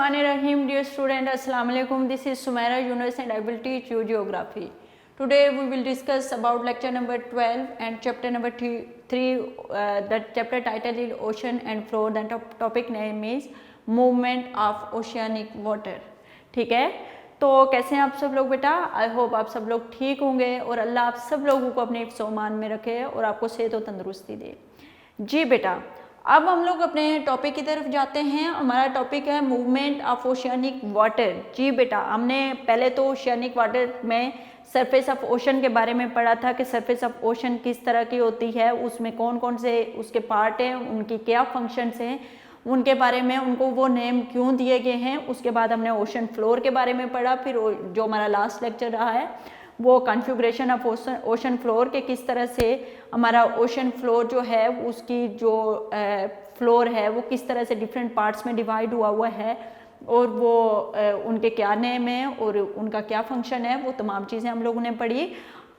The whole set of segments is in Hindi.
Bismillahirrahmanirrahim. Dear student, Assalamu alaikum. This is Sumaira Yunus and I will teach you geography. Today we will discuss about lecture number 12 and chapter number 3. The chapter title is Ocean and Flow. The topic name is Movement of Oceanic Water. ठीक है, तो कैसे हैं आप सब लोग बेटा? आई होप आप सब लोग ठीक होंगे और अल्लाह आप सब लोगों को अपने हिफ्ज़-ओ-मान में रखे और आपको सेहत और तंदुरुस्ती दे। जी बेटा, अब हम लोग अपने टॉपिक की तरफ जाते हैं। हमारा टॉपिक है मूवमेंट ऑफ ओशियनिक वाटर। जी बेटा, हमने पहले तो ओशियनिक वाटर में सरफेस ऑफ ओशन के बारे में पढ़ा था कि सरफेस ऑफ ओशन किस तरह की होती है, उसमें कौन कौन से उसके पार्ट हैं, उनकी क्या फंक्शंस हैं, उनके बारे में उनको वो नेम क्यों दिए गए हैं। उसके बाद हमने ओशन फ्लोर के बारे में पढ़ा। फिर जो हमारा लास्ट लेक्चर रहा है वो कॉन्फ़िगरेशन ऑफ ओशन फ्लोर के किस तरह से हमारा ओशन फ्लोर जो है उसकी जो फ्लोर है वो किस तरह से डिफरेंट पार्ट्स में डिवाइड हुआ है और वो उनके क्या नेम है और उनका क्या फंक्शन है, वो तमाम चीज़ें हम लोगों ने पढ़ी।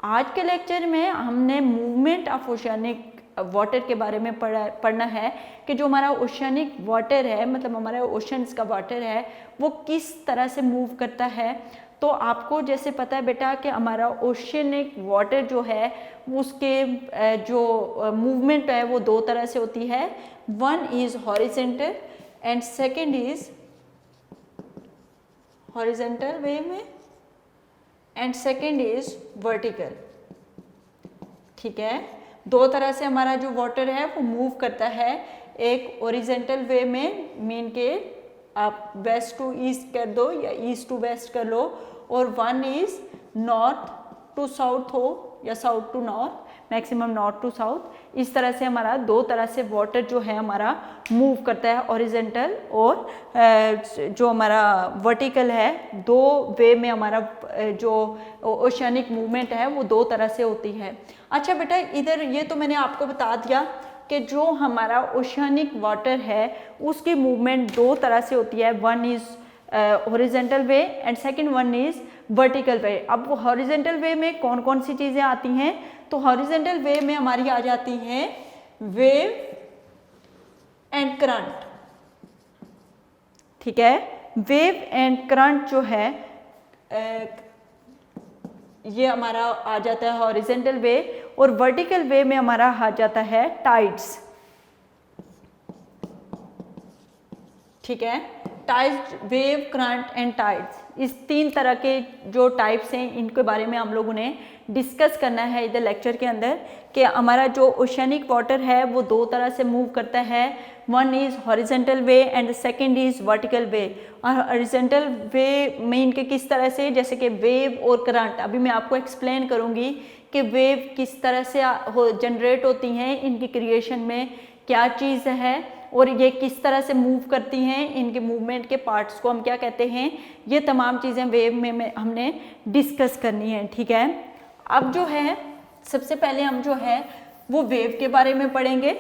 आज के लेक्चर में हमने मूवमेंट ऑफ ओशियनिक वाटर के बारे में पढ़ना है कि जो हमारा ओशियनिक वाटर है, मतलब हमारा ओशंस का वाटर है, वो किस तरह से मूव करता है। तो आपको जैसे पता है बेटा कि हमारा ओशियनिक वाटर जो है उसके जो मूवमेंट है वो दो तरह से होती है। One is horizontal and second is horizontal way में एंड सेकंड इज़ वर्टिकल। ठीक है, दो तरह से हमारा जो वाटर है वो मूव करता है। एक हॉरिजेंटल वे में मीन के आप वेस्ट टू ईस्ट कर दो या ईस्ट टू वेस्ट कर लो, और one is north to south हो या south to north, maximum north to south. इस तरह से हमारा दो तरह से वाटर जो है हमारा मूव करता है, हॉरिजेंटल और जो हमारा वर्टिकल है। दो वे में हमारा जो ओशियनिक मूवमेंट है वो दो तरह से होती है। अच्छा बेटा, इधर ये तो मैंने आपको बता दिया कि जो हमारा ओशियनिक वाटर है उसकी मूवमेंट दो तरह से होती है। One is horizontal way and second one is vertical way. अब हॉरिजेंटल वे में कौन कौन सी चीज़ें आती हैं? तो हॉरिजेंटल वे में हमारी आ जाती हैं वेव एंड करंट। ठीक है, वेव एंड करंट जो है ये हमारा आ जाता है हॉरिजेंटल वे, और वर्टिकल वे में हमारा आ जाता है टाइड्स। ठीक है, tides, wave, current and tides, इस तीन तरह के जो टाइप्स हैं इनके बारे में हम लोगों ने डिस्कस करना है इधर लेक्चर के अंदर कि हमारा जो ओशियनिक वाटर है वो दो तरह से मूव करता है। One is horizontal way and second is vertical way. और हॉरिजेंटल वे में इनके किस तरह से, जैसे कि वेव और करंट, अभी मैं आपको एक्सप्लेन करूँगी कि वेव किस तरह से जनरेट होती हैं, इनकी क्रिएशन में क्या चीज़ है और ये किस तरह से मूव करती हैं, इनके मूवमेंट के पार्ट्स को हम क्या कहते हैं, ये तमाम चीज़ें वेव में हमने डिस्कस करनी है। ठीक है, अब जो है सबसे पहले हम जो है वो वेव के बारे में पढ़ेंगे,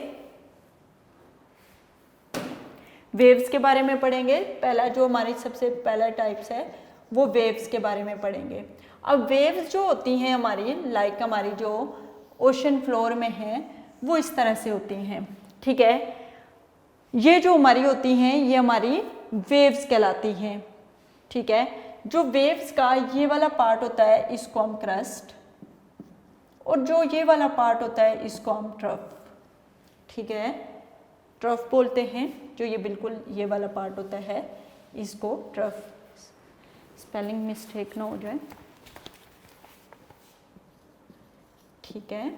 वेव्स के बारे में पढ़ेंगे। पहला जो हमारी सबसे पहला टाइप्स है वो वेव्स के बारे में पढ़ेंगे। अब वेव्स जो होती हैं हमारी, लाइक हमारी जो ओशन फ्लोर में है वो इस तरह से होती हैं। ठीक है, ये जो हमारी होती हैं ये हमारी वेव्स कहलाती हैं। ठीक है, जो वेव्स का ये वाला पार्ट होता है इसको हम क्रस्ट, और जो ये वाला पार्ट होता है इसको हम ट्रफ। ठीक है, ट्रफ बोलते हैं। जो ये बिल्कुल ये वाला पार्ट होता है इसको ट्रफ, स्पेलिंग मिस्टेक ना हो जाए। ठीक है,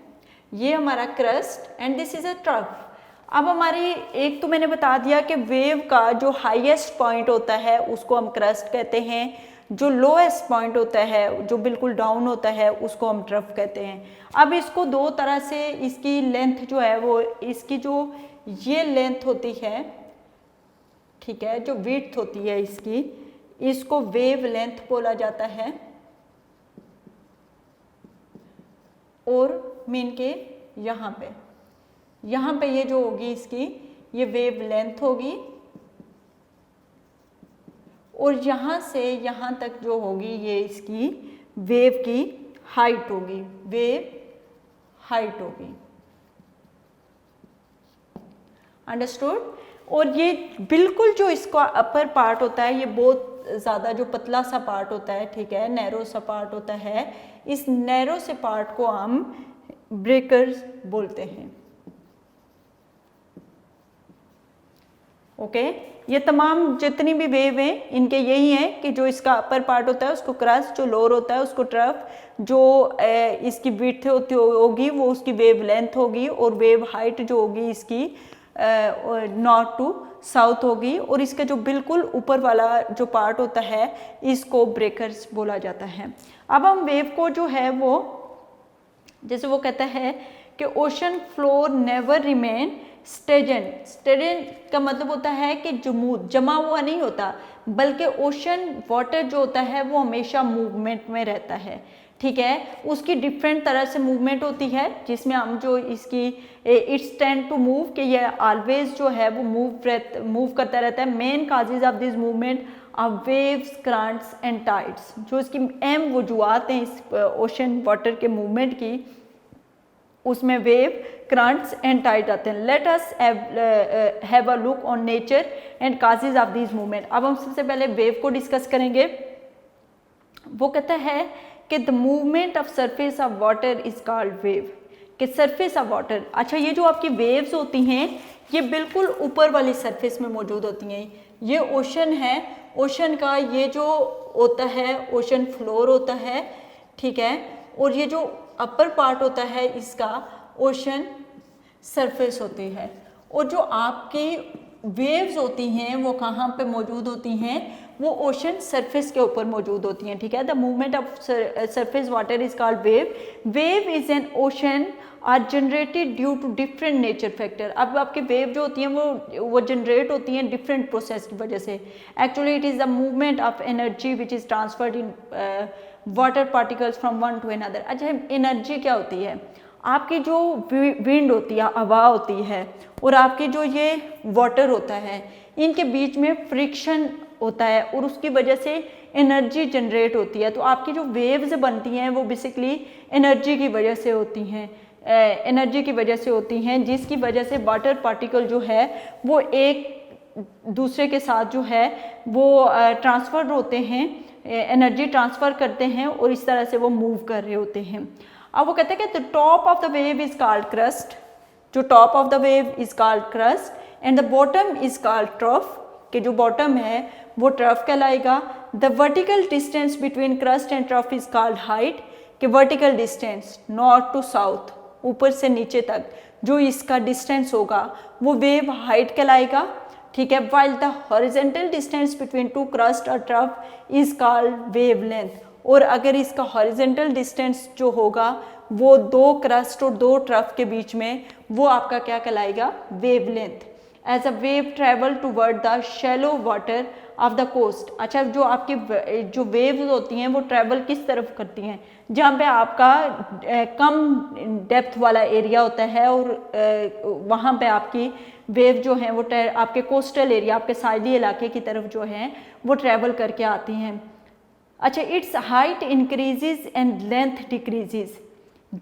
ये हमारा crust and this is a trough. अब हमारी एक तो मैंने बता दिया कि वेव का जो हाईएस्ट पॉइंट होता है उसको हम क्रस्ट कहते हैं, जो लोएस्ट पॉइंट होता है जो बिल्कुल डाउन होता है उसको हम ट्रफ कहते हैं। अब इसको दो तरह से, इसकी लेंथ जो है वो, इसकी जो ये लेंथ होती है, ठीक है, जो विड्थ होती है इसकी, इसको वेव लेंथ बोला जाता है, और मीन के यहाँ पे ये जो होगी इसकी ये वेव लेंथ होगी, और यहाँ से यहाँ तक जो होगी ये इसकी वेव की हाइट होगी, वेव हाइट होगी। अंडरस्टूड? और ये बिल्कुल जो इसका अपर पार्ट होता है ये बहुत ज़्यादा जो पतला सा पार्ट होता है, ठीक है, नैरो सा पार्ट होता है, इस नैरो से पार्ट को हम ब्रेकर्स बोलते हैं। ओके, ये तमाम जितनी भी वेव हैं इनके यही है कि जो इसका अपर पार्ट होता है उसको क्रस्ट, जो लोअर होता है उसको ट्रफ, जो इसकी विड्थ होगी वो उसकी वेव लेंथ होगी, और वेव हाइट जो होगी इसकी नॉर्थ टू साउथ होगी, और इसका जो बिल्कुल ऊपर वाला जो पार्ट होता है इसको ब्रेकर्स बोला जाता है। अब हम वेव को जो है वो, जैसे वो कहता है कि ओशन फ्लोर नेवर रिमेन स्टेजेंट। स्टेजेंट का मतलब होता है कि जमा हुआ नहीं होता, बल्कि ओशन वाटर जो होता है वो हमेशा मूवमेंट में रहता है, ठीक है। उसकी डिफरेंट तरह से मूवमेंट होती है, जिसमें हम जो इसकी इट्स टेंड टू मूव, कि ये ऑलवेज जो है वो मूव करता रहता है। Main causes of this movement are waves, currents and tides. जो इसकी अहम वजूहत हैं इस ओशन वाटर के मूवमेंट की, उसमें वेव, करंट्स एंड टाइड आते हैं। Let us have a look on nature and causes of this movement. अब हम सबसे पहले वेव को डिस्कस करेंगे। वो कहता है कि the movement of surface of water is called wave, कि सरफेस ऑफ वाटर, अच्छा ये जो आपकी वेव्स होती हैं ये बिल्कुल ऊपर वाली सरफेस में मौजूद होती हैं। ये ओशन है, ओशन का ये जो होता है ओशन फ्लोर होता है, ठीक है, और ये जो अपर पार्ट होता है इसका ओशन सरफेस होती है। और जो आपकी वेव्स होती हैं वो कहाँ पे मौजूद होती हैं, वो ओशन सरफेस के ऊपर मौजूद होती हैं, ठीक है। The movement of surface water is called wave. Wave is an ocean are generated due to different nature factor. अब आपकी वेव जो होती हैं वो जनरेट होती हैं डिफरेंट प्रोसेस की वजह से। Actually it is the movement of energy which is transferred in water particles from one two another. अच्छा, एनर्जी क्या होती है, आपकी जो विंड होती है, हवा होती है, और आपकी जो ये वाटर होता है, इनके बीच में फ्रिक्शन होता है और उसकी वजह से एनर्जी जनरेट होती है। तो आपकी जो वेव्स बनती हैं वो बेसिकली एनर्जी की वजह से होती हैं, एनर्जी की वजह से होती हैं, जिसकी वजह से वाटर पार्टिकल जो है वो एक दूसरे के साथ जो है वो ट्रांसफ़र होते हैं, एनर्जी ट्रांसफ़र करते हैं, और इस तरह से वो मूव कर रहे होते हैं। अब वो कहते हैं कि the top of the wave is called crest, जो top of the wave is called crest, and the bottom is called trough, कि जो बॉटम है वो ट्रफ कहलाएगा। The vertical distance between crest and trough is called height, कि vertical distance north to south, ऊपर से नीचे तक जो इसका डिस्टेंस होगा वो वेव हाइट कहलाएगा, ठीक है। While the horizontal distance between two crest और trough is called wavelength, और अगर इसका हॉरिजेंटल डिस्टेंस जो होगा वो दो क्रस्ट और दो ट्रफ के बीच में, वो आपका क्या कहलाएगा, wave length. As a wave travel toward the shallow water of the coast. अच्छा, जो आपकी जो वेव्स होती हैं वो ट्रैवल किस तरफ करती हैं, जहाँ पे आपका कम डेप्थ वाला एरिया होता है, और वहाँ पे आपकी वेव जो हैं वो आपके कोस्टल एरिया, आपके साहिली इलाके की तरफ जो हैं वो ट्रैवल करके आती हैं। अच्छा, it's height increases and length decreases.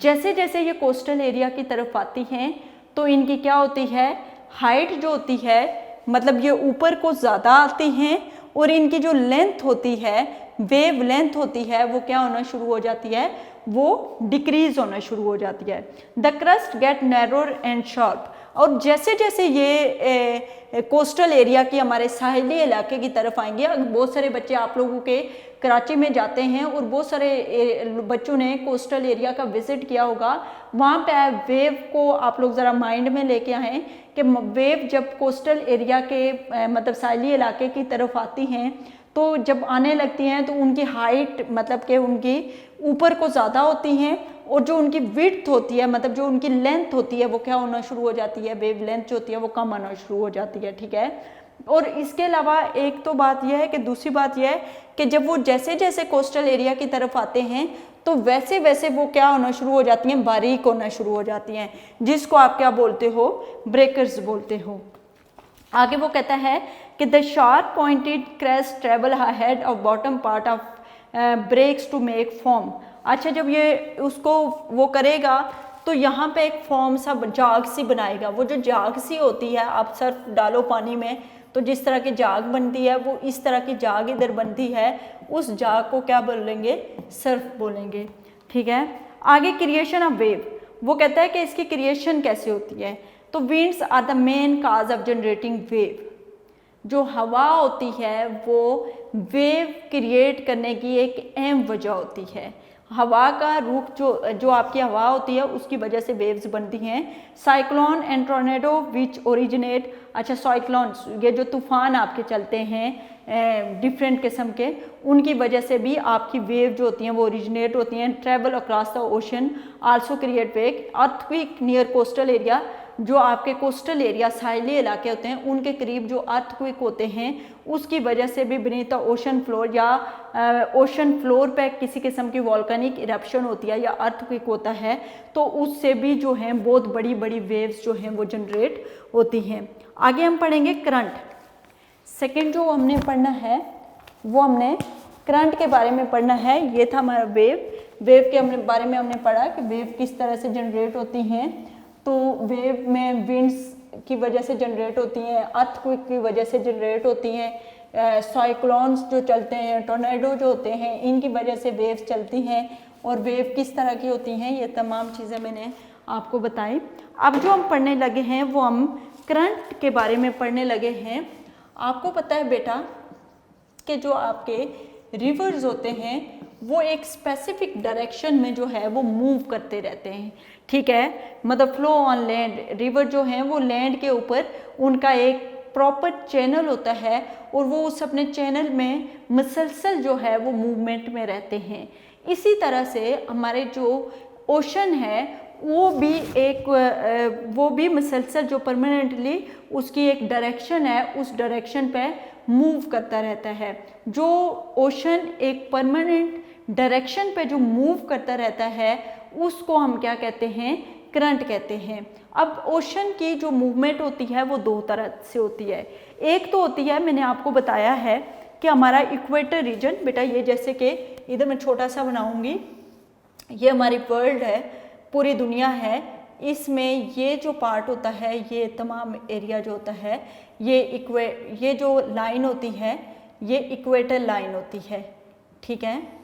जैसे जैसे ये कोस्टल एरिया की तरफ आती हैं तो इनकी क्या होती है, हाइट जो होती है, मतलब ये ऊपर को ज़्यादा आती हैं, और इनकी जो लेंथ होती है, वेव लेंथ होती है, वो क्या होना शुरू हो जाती है, वो डिक्रीज होना शुरू हो जाती है। The crest get narrower and sharp. और जैसे जैसे ये कोस्टल एरिया की हमारे साहिली इलाके की तरफ आएंगे, बहुत सारे बच्चे आप लोगों के कराची में जाते हैं और बहुत सारे बच्चों ने कोस्टल एरिया का विजिट किया होगा, वहाँ पे वेव को आप लोग ज़रा माइंड में लेके आएँ कि वेव जब कोस्टल एरिया के मतलब साहिली इलाके की तरफ आती हैं तो जब आने लगती हैं तो उनकी हाइट मतलब कि उनकी ऊपर को ज़्यादा होती हैं, और जो उनकी विड्थ होती है मतलब जो उनकी लेंथ होती है वो क्या होना शुरू हो जाती है, वेव लेंथ जो होती है वो कम होना शुरू हो जाती है, ठीक है। और इसके अलावा एक तो बात यह है कि दूसरी बात यह है कि जब वो जैसे जैसे कोस्टल एरिया की तरफ आते हैं तो वैसे वैसे वो क्या होना शुरू हो जाती हैं, बारीक होना शुरू हो जाती हैं, जिसको आप क्या बोलते हो, ब्रेकर्स बोलते हो। आगे वो कहता है कि the sharp pointed crest travel ahead of bottom part of breaks to make form. अच्छा, जब ये उसको वो करेगा तो यहाँ पे एक फॉर्म सा जाग सी बनाएगा। वो जो जाग सी होती है, आप सर्फ डालो पानी में तो जिस तरह की जाग बनती है, वो इस तरह की जाग इधर बनती है, उस जाग को क्या बोलेंगे? सर्फ बोलेंगे। ठीक है, आगे क्रिएशन ऑफ वेव, वो कहता है कि इसकी क्रिएशन कैसे होती है। तो winds are the main cause of generating wave. जो हवा होती है वो वेव क्रिएट करने की एक अहम वजह होती है। हवा का रुख जो आपकी हवा होती है उसकी वजह से वेव्स बनती हैं। Cyclone and tornado which originate, अच्छा साइक्लोन ये जो तूफान आपके चलते हैं डिफरेंट किस्म के, उनकी वजह से भी आपकी वेव जो होती हैं वो ओरिजिनेट होती हैं। Travel across the ocean also create wave. Earthquake near coastal area, जो आपके कोस्टल एरिया साहिली इलाके होते हैं उनके करीब जो अर्थक्वेक होते हैं उसकी वजह से भी बीनीथ ओशन फ्लोर या ओशन फ्लोर पे किसी किस्म की वॉल्केनिक इरप्शन होती है या अर्थक्वेक होता है, तो उससे भी जो है बहुत बड़ी बड़ी वेव्स जो हैं वो जनरेट होती हैं। आगे हम पढ़ेंगे करंट। सेकेंड जो हमने पढ़ना है वो हमने करंट के बारे में पढ़ना है। ये था हमारा वेव के बारे में हमने पढ़ा कि वेव किस तरह से जनरेट होती हैं। तो वेव में विंड्स की वजह से जनरेट होती हैं, अर्थक्वेक की वजह से जनरेट होती हैं, साइक्लोन्स जो चलते हैं, टोर्नेडो जो होते हैं, इनकी वजह से वेव्स चलती हैं। और वेव किस तरह की होती हैं, ये तमाम चीज़ें मैंने आपको बताई। अब जो हम पढ़ने लगे हैं वो हम करंट के बारे में पढ़ने लगे हैं। आपको पता है बेटा कि जो आपके रिवर्स होते हैं वो एक स्पेसिफिक डायरेक्शन में जो है वो मूव करते रहते हैं। ठीक है, मतलब फ्लो ऑन लैंड, रिवर जो हैं वो लैंड के ऊपर उनका एक प्रॉपर चैनल होता है और वो उस अपने चैनल में मुसलसल जो है वो मूवमेंट में रहते हैं। इसी तरह से हमारे जो ओशन है वो भी मुसलसल जो परमानेंटली उसकी एक डायरेक्शन है उस डायरेक्शन पे मूव करता रहता है। जो ओशन एक परमानेंट डायरेक्शन पे जो मूव करता रहता है उसको हम क्या कहते हैं? करंट कहते हैं। अब ओशन की जो मूवमेंट होती है वो दो तरह से होती है। एक तो होती है, मैंने आपको बताया है कि हमारा इक्वेटर रीजन, बेटा ये जैसे कि इधर मैं छोटा सा बनाऊंगी, ये हमारी वर्ल्ड है, पूरी दुनिया है, इसमें ये जो पार्ट होता है, ये तमाम एरिया जो होता है, ये जो लाइन होती है ये इक्वेटर लाइन होती है। ठीक है,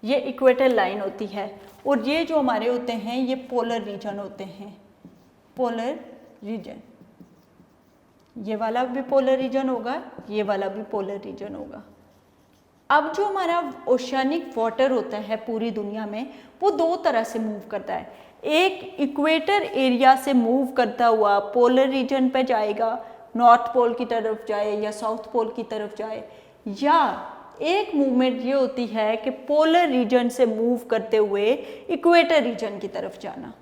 ये इक्वेटर लाइन होती है। और ये जो हमारे होते हैं ये पोलर रीजन होते हैं। पोलर रीजन, ये वाला भी पोलर रीजन होगा, ये वाला भी पोलर रीजन होगा। अब जो हमारा ओशियनिक वाटर होता है पूरी दुनिया में वो दो तरह से मूव करता है। एक इक्वेटर एरिया से मूव करता हुआ पोलर रीजन पे जाएगा, नॉर्थ पोल की तरफ जाए या साउथ पोल की तरफ जाए, या एक मूवमेंट ये होती है कि पोलर रीजन से मूव करते हुए इक्वेटर रीजन की तरफ जाना।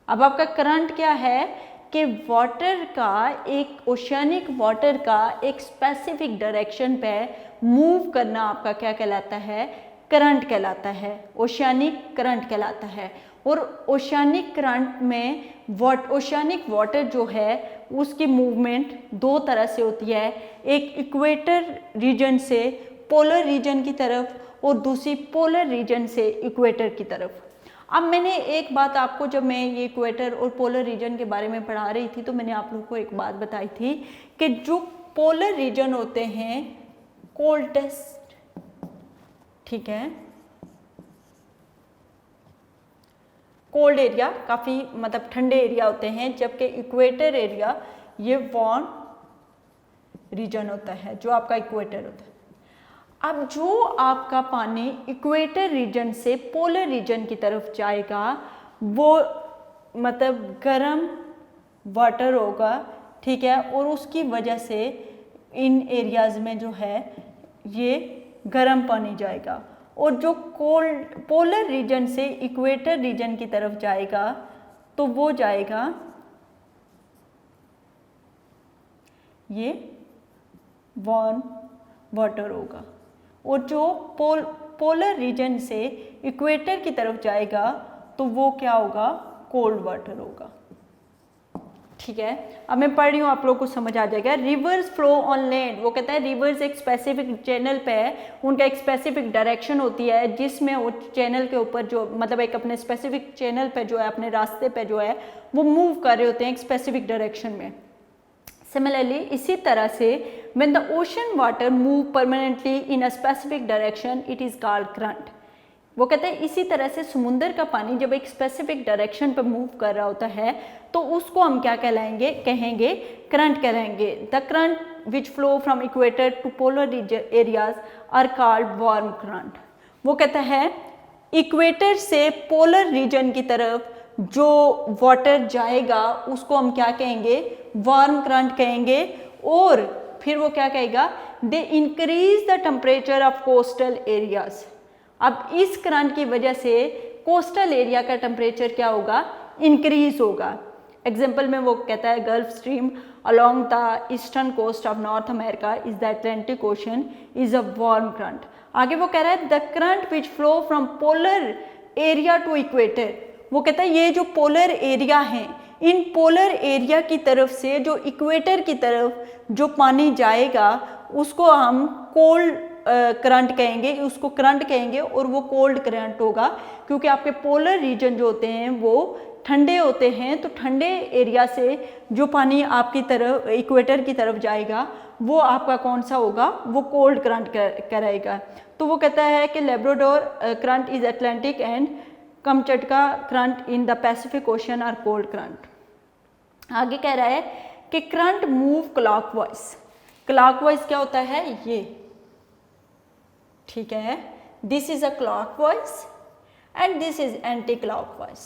अब आपका करंट क्या है कि वाटर का एक ओशियनिक वाटर का एक स्पेसिफिक डायरेक्शन पे मूव करना आपका क्या कहलाता है? करंट कहलाता है, ओशियनिक करंट कहलाता है। और ओशियनिक करंट में ओशियनिक वाटर जो है उसकी मूवमेंट दो तरह से होती है, एक इक्वेटर रीजन से पोलर रीजन की तरफ और दूसरी पोलर रीजन से इक्वेटर की तरफ। अब मैंने एक बात आपको, जब मैं ये इक्वेटर और पोलर रीजन के बारे में पढ़ा रही थी तो मैंने आप लोगों को एक बात बताई थी कि जो पोलर रीजन होते हैं कोल्डेस्ट, ठीक है, कोल्ड एरिया काफ़ी मतलब ठंडे एरिया होते हैं, जबकि इक्वेटर एरिया ये वार्म रीजन होता है, जो आपका इक्वेटर होता है। अब जो आपका पानी इक्वेटर रीजन से पोलर रीजन की तरफ जाएगा वो मतलब गर्म वाटर होगा, ठीक है, और उसकी वजह से इन एरियाज़ में जो है ये गर्म पानी जाएगा। और जो कोल्ड पोलर रीजन से इक्वेटर रीजन की तरफ जाएगा तो वो जाएगा ये वार्म वाटर होगा। और जो पोलर रीजन से इक्वेटर की तरफ जाएगा तो वो क्या होगा? कोल्ड वाटर होगा। ठीक है, अब मैं पढ़ रही हूँ, आप लोग को समझ आ जाएगा। रिवर्स फ्लो ऑन लैंड, वो कहता है रिवर्स एक स्पेसिफिक चैनल पे है, उनका एक स्पेसिफिक डायरेक्शन होती है जिसमें वो चैनल के ऊपर जो मतलब एक अपने स्पेसिफिक चैनल पे जो है, अपने रास्ते पे जो है वो मूव कर रहे होते हैं एक स्पेसिफिक डायरेक्शन में। सिमिलरली इसी तरह से when the ocean water move permanently in a specific direction it is called current. वो कहते हैं इसी तरह से समुंदर का पानी जब एक स्पेसिफिक डायरेक्शन पर मूव कर रहा होता है तो उसको हम क्या कहेंगे करंट कहलाएंगे। The current which flow from equator to polar areas are called warm current. वो कहता है इक्वेटर से पोलर रीजन की तरफ जो वाटर जाएगा उसको हम क्या कहेंगे, वार्म करंट कहेंगे। और फिर वो क्या कहेगा, they increase the temperature of coastal areas. अब इस करंट की वजह से कोस्टल एरिया का टेम्परेचर क्या होगा, इंक्रीज होगा। एग्जाम्पल में वो कहता है gulf stream along the eastern coast of North America is the Atlantic ocean is a warm current. आगे वो कह रहा है the current which flow from polar area to equator. वो कहता है ये जो पोलर एरिया हैं, इन पोलर एरिया की तरफ से जो इक्वेटर की तरफ जो पानी जाएगा उसको हम कोल्ड करंट कहेंगे, उसको करंट कहेंगे और वो कोल्ड करंट होगा क्योंकि आपके पोलर रीजन जो होते हैं वो ठंडे होते हैं। तो ठंडे एरिया से जो पानी आपकी तरफ इक्वेटर की तरफ जाएगा वो आपका कौन सा होगा, वो कोल्ड करंट कराएगा। तो वो कहता है कि Labrador current is Atlantic and Kamchatka current in the Pacific ocean are cold current. आगे कह रहा है कि करंट मूव क्लॉकवाइज। क्लॉकवाइज क्या होता है, ये ठीक है, this is a clockwise and this is anti clockwise.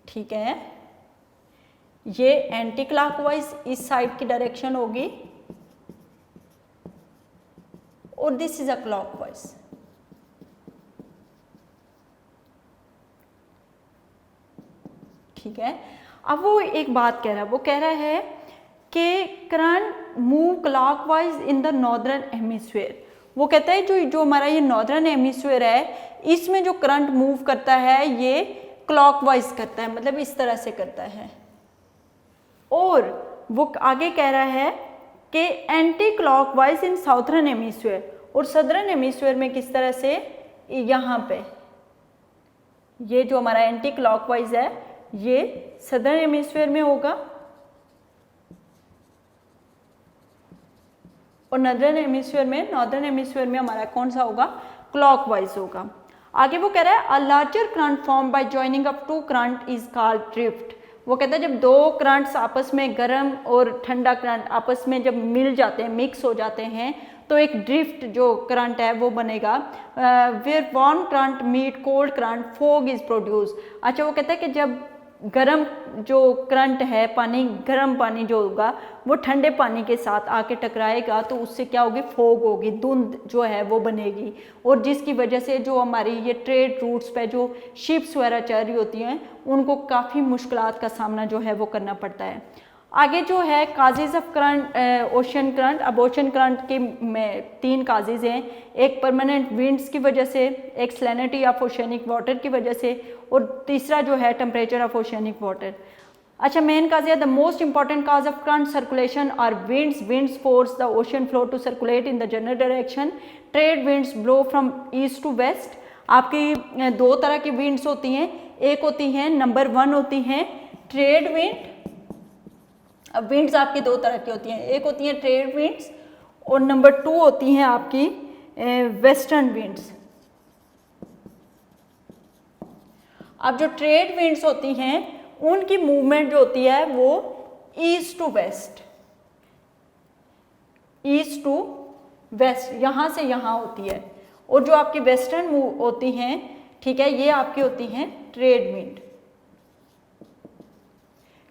ठीक है, ये एंटी क्लॉकवाइज इस साइड की डायरेक्शन होगी और दिस इज अ क्लॉकवाइज। ठीक है, अब वो एक बात कह रहा है, वो कह रहा है कि current move clockwise in the northern hemisphere. वो कहता है जो हमारा ये नॉर्दर्न हेमिस्फीयर है इसमें जो करंट मूव करता है ये क्लॉकवाइज करता है, मतलब इस तरह से करता है। और वो आगे कह रहा है कि एंटी क्लॉकवाइज इन साउथर्न हेमिस्फीयर, और सदर्न हेमिस्फीयर में किस तरह से, यहाँ पे ये जो हमारा एंटी क्लॉकवाइज है ये सदर्न हेमिस्फीयर में होगा और नॉर्दर्न हेमिस्फीयर में हमारा कौन सा होगा, क्लॉकवाइज होगा। आगे वो कह रहा है a larger current form by joining up two current is called drift. वो कहता है जब दो करंट्स आपस में, गर्म और ठंडा करंट आपस में जब मिल जाते हैं, मिक्स हो जाते हैं तो एक ड्रिफ्ट जो करंट है वो बनेगा। Where warm current meet cold current fog is produce. अच्छा, वो कहता है कि जब गर्म जो करंट है, पानी, गर्म पानी जो होगा वो ठंडे पानी के साथ आके टकराएगा तो उससे क्या होगी, फॉग होगी, धुंध जो है वो बनेगी। और जिसकी वजह से जो हमारी ये ट्रेड रूट्स पे जो शिप्स वगैरह चल रही होती हैं उनको काफ़ी मुश्किलात का सामना जो है वो करना पड़ता है। आगे जो है causes of current, ocean current. अब ओशन करंट के में 3 काजेज हैं, एक परमानेंट विंड्स की वजह से, एक सैलिनिटी ऑफ ओशनिक वाटर की वजह से और तीसरा जो है टेम्परेचर ऑफ ओशनिक वाटर। अच्छा, मेन काज है the most important cause of current circulation are winds force the ocean flow to circulate in the general direction. Trade winds blow from east to west. आपकी 2 तरह की विंड्स होती हैं, एक होती हैं नंबर 1 होती हैं ट्रेड विंड। अब विंड्स आपकी 2 तरह की होती हैं, एक होती हैं ट्रेड विंड्स और नंबर 2 होती हैं आपकी वेस्टर्न विंड्स। अब जो ट्रेड विंड्स होती हैं उनकी मूवमेंट जो होती है वो ईस्ट टू वेस्ट, यहाँ से यहाँ होती है। और जो आपकी वेस्टर्न मूव होती हैं, ठीक है, ये आपकी होती हैं ट्रेड विंड,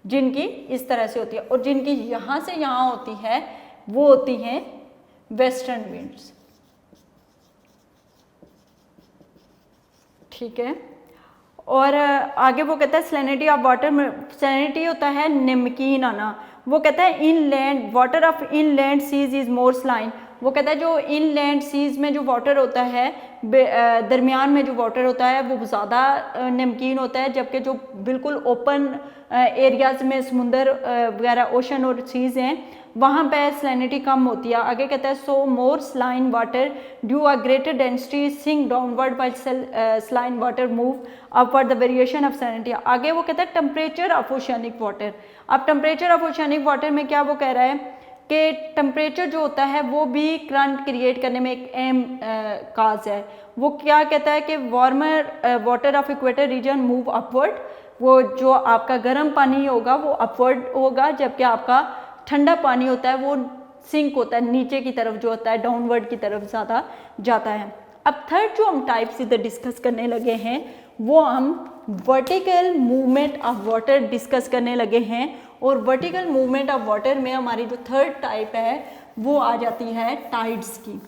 जिनकी इस तरह से होती है, और जिनकी यहाँ से यहाँ होती है वो होती हैं वेस्टर्न विंड्स। ठीक है, और आगे वो कहता है सैलिनिटी ऑफ वाटर। सैलिनिटी होता है नमकीन आना। वो कहता है inland water of inland seas is more saline. वो कहता है जो इनलैंड सीज़ में जो वाटर होता है, दरमियान में जो वाटर होता है वो ज़्यादा नमकीन होता है, जबकि जो बिल्कुल ओपन एरियाज़ में समुंदर वगैरह ओशन और सीज़ हैं वहाँ पे सैलिनिटी कम होती है। आगे कहता है so more saline water due a greater density sink downward by saline water move upward the variation of salinity. आगे वो कहता है टेम्परेचर ऑफ ओशियनिक वाटर। अब टेम्परेचर ऑफ ओशियनिक वाटर में क्या वो कह रहा है कि टेम्परेचर जो होता है वो भी करंट क्रिएट करने में एक अहम काज है। वो क्या कहता है कि warmer water of equator region move upward, वो जो आपका गर्म पानी होगा वो अपवर्ड होगा, जबकि आपका ठंडा पानी होता है वो सिंक होता है, नीचे की तरफ जो होता है डाउनवर्ड की तरफ ज़्यादा जाता है। अब थर्ड जो हम टाइप्स इधर डिस्कस करने लगे हैं वो हम vertical movement of water discuss करने लगे हैं। और वर्टिकल मूवमेंट ऑफ वाटर में हमारी जो थर्ड टाइप है वो आ जाती है टाइड्स की,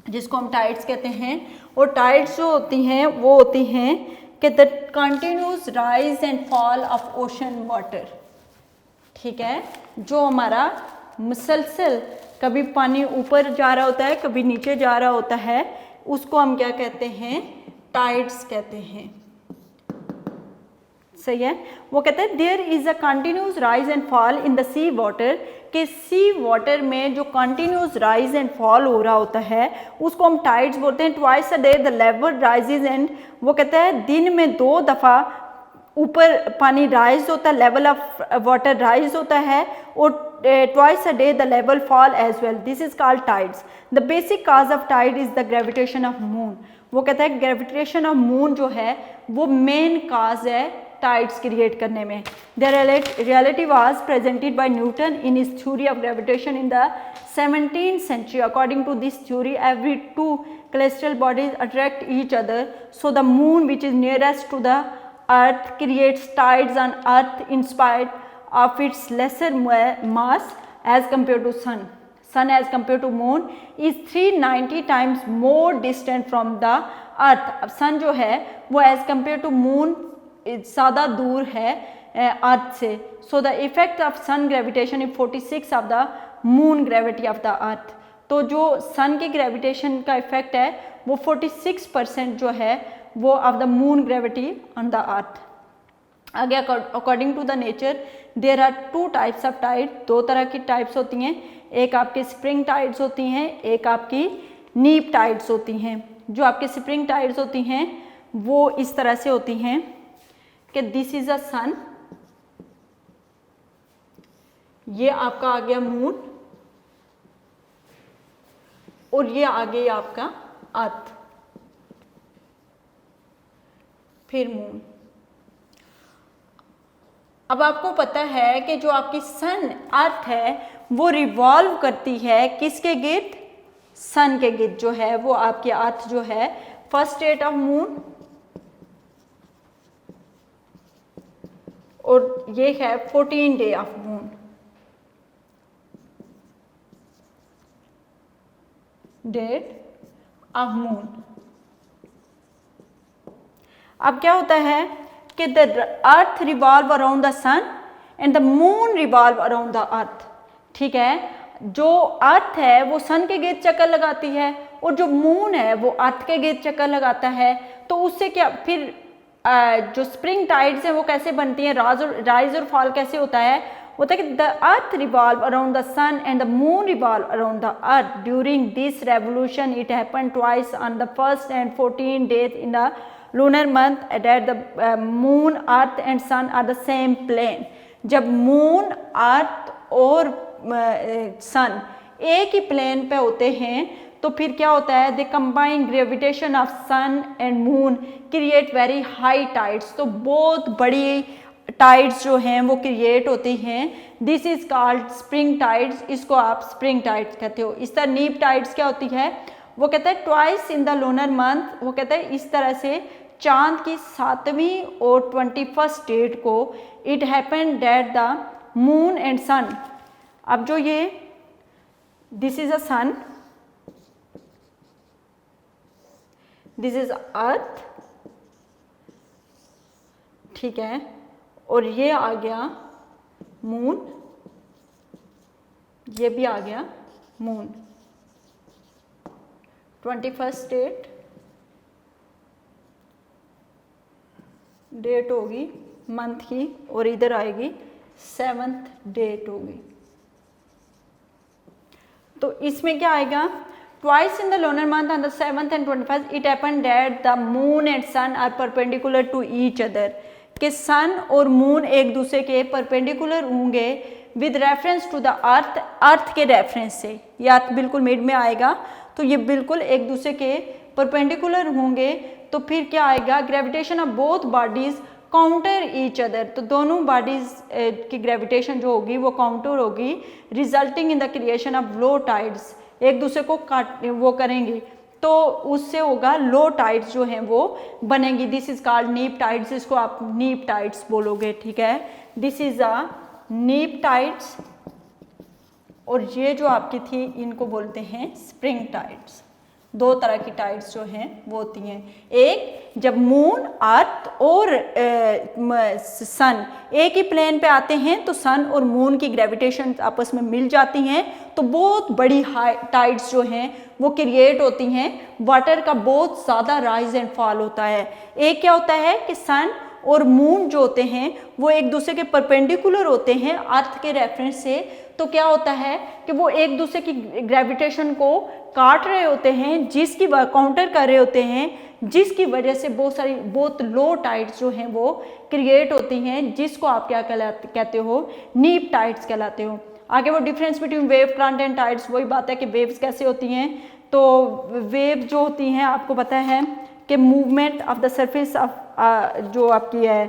जिसको हम टाइड्स कहते हैं। और टाइड्स जो होती हैं वो होती हैं कि the continuous rise and fall of ocean water. ठीक है, जो हमारा मुसलसल कभी पानी ऊपर जा रहा होता है कभी नीचे जा रहा होता है, उसको हम क्या कहते हैं, टाइड्स कहते हैं। सही है। वो कहते हैं there is a continuous rise and fall in the sea water, कि सी वाटर में जो कंटिन्यूस राइज एंड फॉल हो रहा होता है उसको हम टाइड्स बोलते हैं। Twice a day the level rises and, वो कहता है दिन में 2 दफ़ा ऊपर पानी राइज होता है, लेवल ऑफ वाटर राइज होता है, और twice a day the level fall as well. This is called tides. The basic cause of tide is the gravitation of moon. वो कहता है ग्रेविटेशन ऑफ मून जो है वो मेन काज है टाइड्स क्रिएट करने में। The reality was presented by Newton in his theory of gravitation in the 17th century. According to this theory, every 2 celestial bodies attract each other, so the moon, which is nearest to the earth, creates tides on earth in spite of its lesser mass as compared to sun. Sun as compared to moon is 390 times more distant from the earth. अब sun जो है वो as compared to moon ज़्यादा दूर है अर्थ से। So the effect of sun gravitation is 46 of the moon gravity of the earth. तो जो सन के ग्रेविटेशन का इफेक्ट है वो 46% जो है वो of the moon gravity on the earth. आगे according to the nature there are 2 types of tide. 2 तरह की टाइप्स होती हैं, एक आपकी स्प्रिंग टाइड्स होती हैं, एक आपकी नीप टाइड्स होती हैं। जो आपके स्प्रिंग टाइड्स होती हैं वो इस तरह से होती हैं कि दिस इज अ सन, ये आपका आ गया मून, और ये आ गया आपका अर्थ, फिर मून। अब आपको पता है कि जो आपकी सन अर्थ है वो रिवॉल्व करती है किसके गिर्द, सन के गिर्द जो है वो आपकी अर्थ जो है फर्स्ट स्टेट ऑफ मून, और ये है 14 day of moon. Date of moon. अब क्या होता है कि the earth revolve around the sun and the moon revolve around the earth. ठीक है, जो अर्थ है वो सन के गिर्द चक्कर लगाती है और जो मून है वो अर्थ के गिर्द चक्कर लगाता है। तो उससे क्या फिर जो स्प्रिंग टाइड्स हैं वो कैसे बनती हैं, राइज और फॉल कैसे होता है कि the earth revolve around the sun and the moon revolve around the earth. During this revolution it happen twice on the first and 14 days in the lunar month at the moon earth and sun are the same plane. जब मून अर्थ और सन एक ही प्लेन पे होते हैं तो फिर क्या होता है, the combined gravitation of sun and moon create very high tides. तो बहुत बड़ी टाइड्स जो हैं वो क्रिएट होती हैं। This is called spring tides, इसको आप स्प्रिंग टाइड्स कहते हो। इस तरह नीप टाइड्स क्या होती है, वो कहता है twice in the lunar month. वो कहता है इस तरह से चांद की 7वीं और 21st डेट को it happen that the moon and sun. अब जो ये this is a sun, this is earth, ठीक है, और ये आ गया मून, ये भी आ गया मून। 21 डेट होगी मंथ की, और इधर आएगी 7th डेट होगी। तो इसमें क्या आएगा, twice in the lunar month on the 7th and 21st it happened that the moon and sun are perpendicular to each other, कि सन और मून एक दूसरे के परपेंडिकुलर होंगे with reference to the earth, earth के रेफरेंस से, ये अर्थ बिल्कुल मिड में आएगा, तो ये बिल्कुल एक दूसरे के परपेंडिकुलर होंगे। तो फिर क्या आएगा, gravitation of both bodies counter each other, तो दोनों बॉडीज की ग्रेविटेशन जो होगी वो काउंटर होगी, resulting in the creation of low tides, एक दूसरे को काट वो करेंगी, तो उससे होगा लो टाइड्स जो हैं वो बनेंगी। दिस इज कॉल्ड नीप टाइड्स, इसको आप नीप टाइड्स बोलोगे, ठीक है। दिस इज अ नीप टाइड्स, और ये जो आपकी थी इनको बोलते हैं स्प्रिंग टाइड्स। दो तरह की टाइड्स जो हैं वो होती हैं, एक जब मून, अर्थ और सन एक ही प्लेन पे आते हैं तो सन और मून की ग्रेविटेशन आपस में मिल जाती हैं, तो बहुत बड़ी हाई टाइड्स जो हैं वो क्रिएट होती हैं, वाटर का बहुत ज़्यादा राइज एंड फॉल होता है। एक क्या होता है कि सन और मून जो होते हैं वो एक दूसरे के परपेंडिकुलर होते हैं अर्थ के रेफरेंस से, तो क्या होता है कि वो एक दूसरे की ग्रेविटेशन को काट रहे होते हैं, जिसकी काउंटर कर रहे होते हैं, जिसकी वजह से बहुत लो टाइड्स जो हैं वो क्रिएट होती हैं, जिसको आप क्या कहते हो, नीप टाइड्स कहलाते हो। आगे वो difference between wave, current and tides, वही बात है कि वेव्स कैसे होती हैं। तो वेव जो होती हैं आपको पता है कि movement of the surface of जो आपकी है,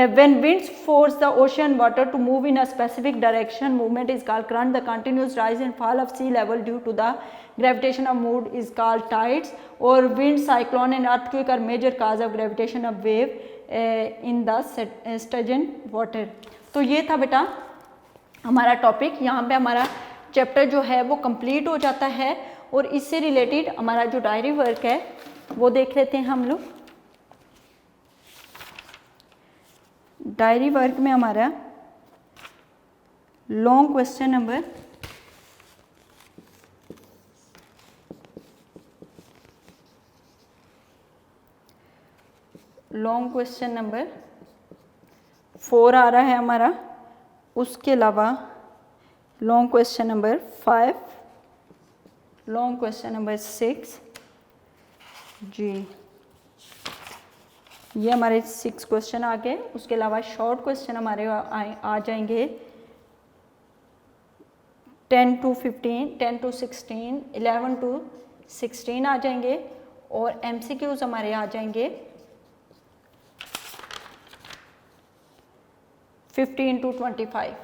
when winds force the ocean water to move in a specific direction, movement is called current. The continuous rise and fall of sea level due to the gravitation of moon is called tides. और wind, cyclone and earthquake are major cause of gravitation of wave in the stagnant water. तो ये था बेटा हमारा टॉपिक, यहाँ पे हमारा चैप्टर जो है वो कंप्लीट हो जाता है, और इससे रिलेटेड हमारा जो डायरी वर्क है वो देख लेते हैं हम लोग। डायरी वर्क में हमारा लॉन्ग क्वेश्चन नंबर 4 आ रहा है हमारा, उसके अलावा long question number 5, long question number 6 जी, ये हमारे 6 क्वेश्चन आ गए। उसके अलावा शॉर्ट क्वेश्चन हमारे आ जाएंगे 10 to 15, 10 to 16, 11 to 16 आ जाएंगे, और MCQs हमारे आ जाएंगे 15 to 25।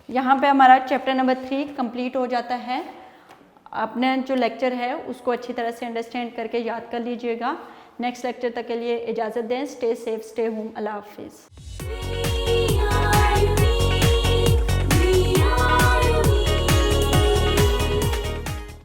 यहाँ पे हमारा चैप्टर नंबर 3 कंप्लीट हो जाता है। अपने जो लेक्चर है उसको अच्छी तरह से अंडरस्टैंड करके याद कर लीजिएगा। नेक्स्ट लेक्चर तक के लिए इजाज़त दें। स्टे सेफ, स्टे होम, अल्लाह हाफिज़।